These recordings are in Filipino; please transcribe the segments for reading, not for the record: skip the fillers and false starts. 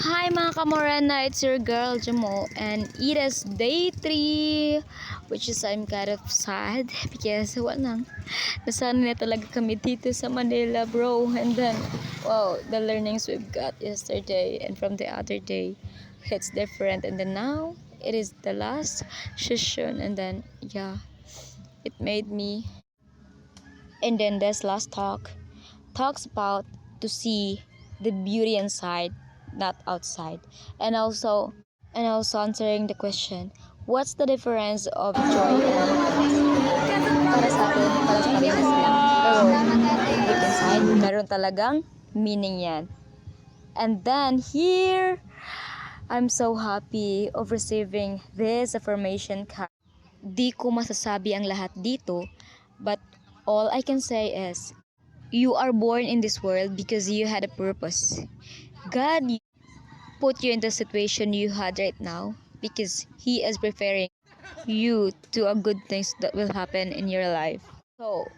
Hi mga kamorana, it's your girl Jamo and it is day 3 which is I'm kind of sad because walang nasanay na talaga kami dito sa Manila, bro. And then wow, the learnings we've got yesterday and from the other day it's different, and then now it is the last session, and then yeah, it made me. And then this last talks about to see the beauty inside, not outside. And also answering the question, what's the difference of joy and happiness? Para sa atin, para sa parehas lang. Pero deep inside, meron talagang meaning yan. And then here, I'm so happy of receiving this affirmation card. Di ko masasabi ang lahat dito, but all I can say is, you are born in this world because you had a purpose. God put you in the situation you had right now because He is preparing you to a good things that will happen in your life. So,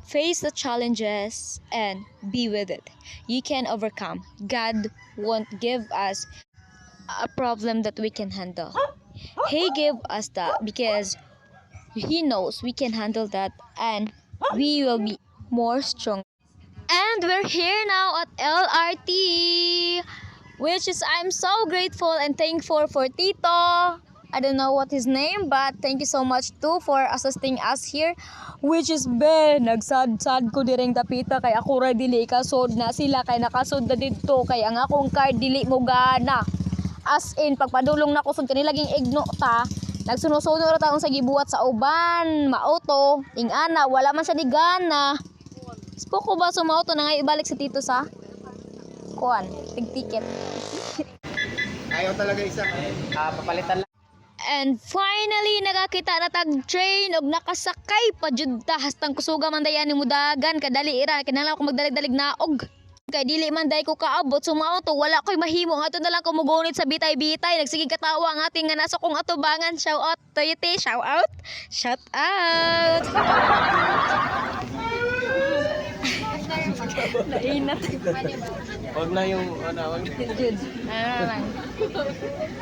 face the challenges and be with it. You can overcome. God won't give us a problem that we can handle. He gave us that because He knows we can handle that, and we will be more strong. And we're here now at LRT, which is I'm so grateful and thankful for Tito. I don't know what his name, but thank you so much too for assisting us here. Which is nagsad-sad ko direng dapita kay ako ra dili kasod na sila kay nakasod na didto kay ang akong card dili mo gana. As in pagpadulong na ko sud kanila laging igno ta. Nagsuno-suno ra taong sa gibuhat sa uban, maoto, ingana wala man siya ni gana. Spoko ba sumauto na nga ibalik sa Tito sa kuan, tig-ticket. Ayaw talaga isa. Papalitan lang. And finally nakakita na tag train og nakasakay pa jud ta hastang kusuga man dayan ni mudagan kadali ira kinahanglan ko magdalig-dalig naog. Kay dili man day ko kaabot sumauto wala koy mahimo ato na lang ko mugunit sa bitay-bitay nagsigig katawa ang ating nga nasa kong atubangan. Shout out Toyote, shout out. Nainat. Huwag na yung wag. Jud. Ano lang.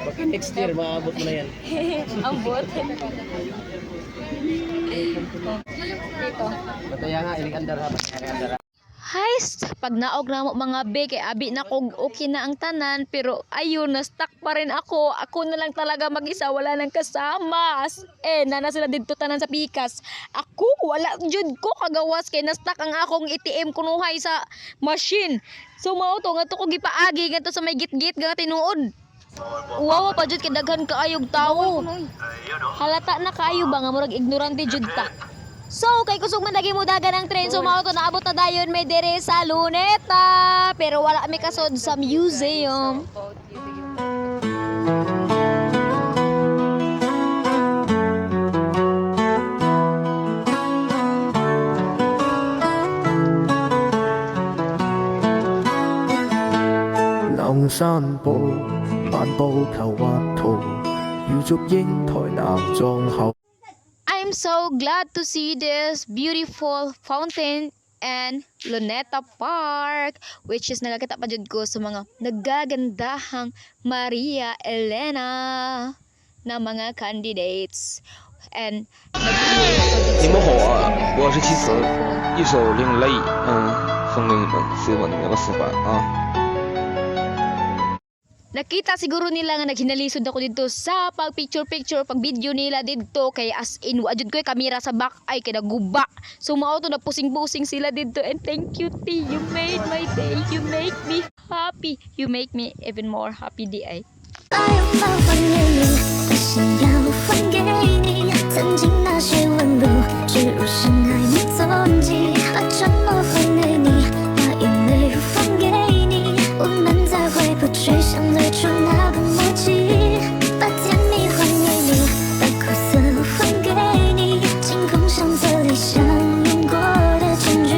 Baka next year maabot mo na yan. Ambot. Dito. Pataya nga, iling andar ha. Hay, pag naog na mo mga be, kay abi na kog okay na ang tanan, pero ayun, na-stuck pa rin ako. Ako na lang talaga mag-isa, wala nang kasama. Na sila dito tanan sa pikas. Ako, wala jud ko kagawas, kay na-stuck ang akong ATM kunuhay sa machine. So, mauto, nga to ko gipaagi, nga to sa may git-git, nga tinuod. Wow, pa jud kay daghan kaayog tawo. Halata na kaayo ba, nga murag ignorante jud ta. So, kay kusog man lagi mo dagan ang train, so mauto naabot na dayon may dire sa Luneta. Pero wala mi kasod sa museum.能散步，漫步求畫圖，如祝英台南莊後。 I'm so glad to see this beautiful fountain and Luneta Park, which is nagakita pa jud ko sa mga nagagandahang Maria Elena na mga candidates. And 你们好啊，我是七词，一首《另类》，送给你们，希望你们能够喜欢啊。 nakita siguro nila nga naghinalisod ako dito sa pag picture pag video nila dito kay as in wa jud ko kamera sa back ay kay naguba. So mao to nagpusing-pusing sila dito, and thank you T, you made my day, you make me happy, you make me even more happy di ay. 把拥抱还给你，把心要还给你，曾经那些纹路植入深海没踪迹，把承诺还给你，把眼泪还给你，我们再回不去像最初那个默契，把甜蜜还给你，把苦涩还给你，清空相册里相拥过的证据，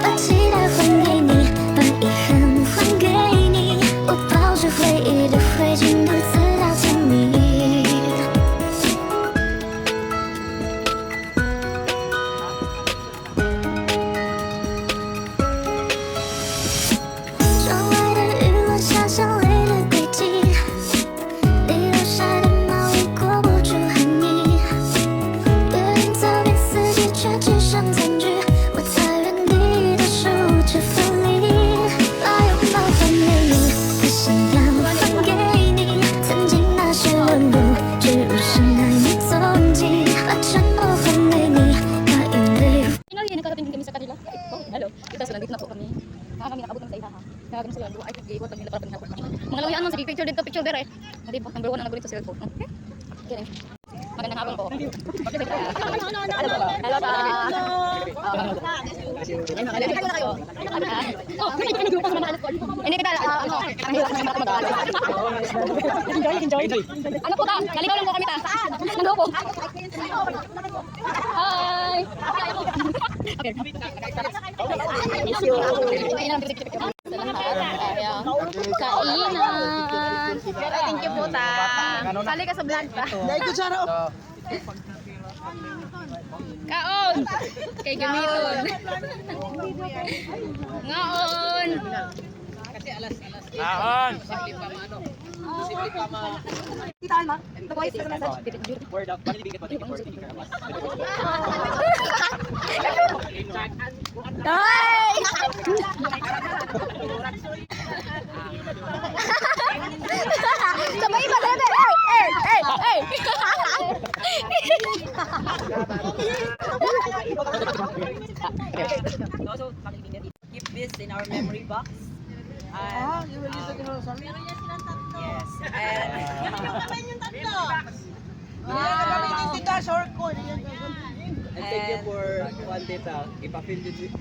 把期待还给你，把遗憾还给你，我抱着回忆的灰烬独自到天明。Ay, gigot ang para pagkakot. Mga lawian man sa picture dito, picture dire. Hindi po number 1 ang nagulit sa cellphone. Okay. Magandang hapon po. Hello pa. Hindi kita enjoy. Ano po ta? Naligaw lang po kami ta. Nando po. Hi. Okay. Kainan. Thank you po ta. Sali ka sa vlog ta. Kaon. Kay gamiton. Ngaon. Naon! Word up. Bakit ibigay pa ito? Ay! Sabay ba bebe? Hey! Also, keep this in our memory box. You will use it in our sorry? Yes. And thank you for one data. Ipapil din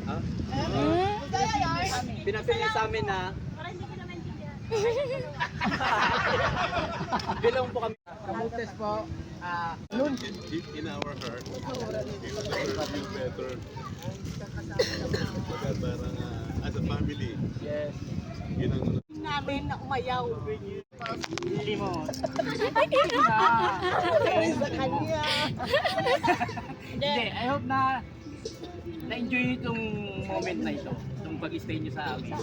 pinapil niya sa amin na bilong po kami. Promotes po. In our heart, it will feel better. Pagka parang as a family, Yes. yun ang Namin na umayaw. Hindi mo. Hindi, I hope na na-enjoy nyo itong moment na ito. Itong pag-stay nyo sa amin.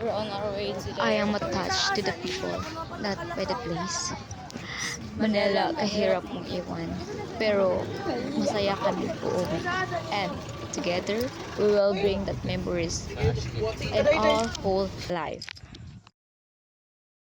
We're on our way to the I am attached to the people, not by the place. Manila, kahirap mong iwan. Pero masaya kami po uwi. And together, we will bring that memories in our whole life.